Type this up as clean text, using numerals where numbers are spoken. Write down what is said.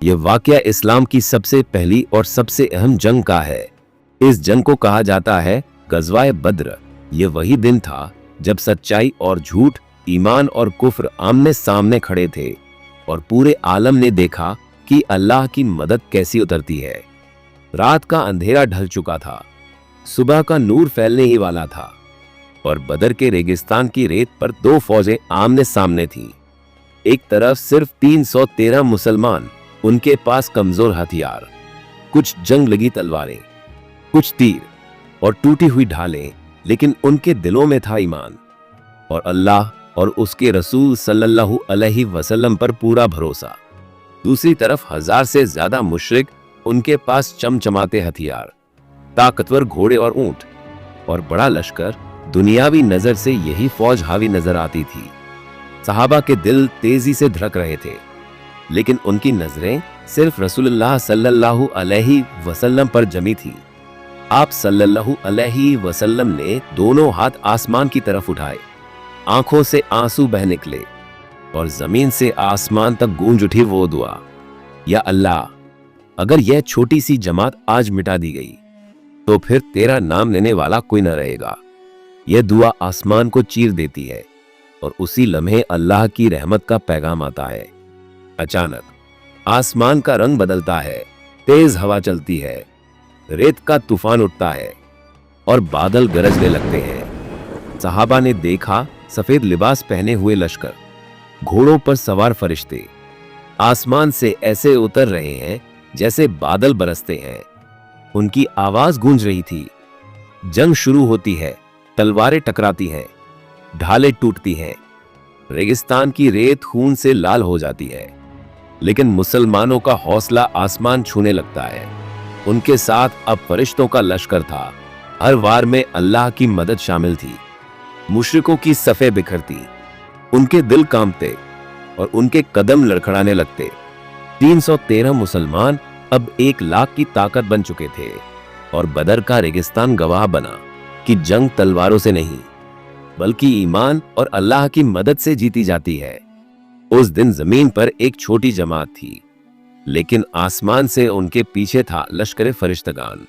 ये वाकया इस्लाम की सबसे पहली और सबसे अहम जंग का है। इस जंग को कहा जाता है गज़वाए बद्र। ये वही दिन था जब सच्चाई और झूठ, ईमान और कुफ्र आमने सामने खड़े थे और पूरे आलम ने देखा कि अल्लाह की मदद कैसी उतरती है। रात का अंधेरा ढल चुका था, सुबह का नूर फैलने ही वाला था और बदर के रेगिस्तान की रेत पर दो फौजें आमने सामने थीं। एक तरफ सिर्फ 313 मुसलमान, उनके पास कमजोर हथियार, कुछ जंग लगी तलवारें, कुछ तीर और टूटी हुई ढालें, लेकिन उनके दिलों में था ईमान और अल्लाह और उसके रसूल सल्लल्लाहु अलैहि वसल्लम पर पूरा भरोसा। दूसरी तरफ 1000 से ज्यादा मुशरिक, उनके पास चमचमाते हथियार, ताकतवर घोड़े और ऊंट और बड़ा लश्कर। दुनियावी नजर से यही फौज हावी नजर आती थी। सहाबा के दिल तेजी से धड़क रहे थे, लेकिन उनकी नजरें सिर्फ रसूलुल्लाह सल्लल्लाहु अलैहि वसल्लम पर जमी थी। आप सल्लल्लाहु अलैहि वसल्लम ने दोनों हाथ आसमान की तरफ उठाए, आंखों से आंसू बह निकले और जमीन से आसमान तक गूंज उठी वो दुआ, या अल्लाह, अगर यह छोटी सी जमात आज मिटा दी गई तो फिर तेरा नाम लेने वाला कोई न रहेगा। यह दुआ आसमान को चीर देती है और उसी लम्हे अल्लाह की रहमत का पैगाम आता है। अचानक आसमान का रंग बदलता है, तेज हवा चलती है, रेत का तूफान उठता है और बादल गरजने लगते हैं। सहाबा ने देखा सफेद लिबास पहने हुए लश्कर, घोड़ों पर सवार फरिश्ते आसमान से ऐसे उतर रहे हैं जैसे बादल बरसते हैं। उनकी आवाज गूंज रही थी, जंग शुरू होती है, तलवारें टकराती हैं, ढालें टूटती हैं, रेगिस्तान की रेत खून से लाल हो जाती है, लेकिन मुसलमानों का हौसला आसमान छूने लगता है। उनके साथ अब फरिश्तों का लश्कर था। हर वार में अल्लाह की मदद शामिल थी। मुशरिकों की सफ़ें बिखरती, उनके दिल कांपते और उनके कदम लड़खड़ाने लगते। 313 मुसलमान अब 1 लाख की ताकत बन चुके थे और बदर का रेगिस्तान गवाह बना कि जंग तलवारों से नहीं बल्कि ईमान और अल्लाह की मदद से जीती जाती है। उस दिन जमीन पर एक छोटी जमात थी, लेकिन आसमान से उनके पीछे था लश्कर फरिश्तगान।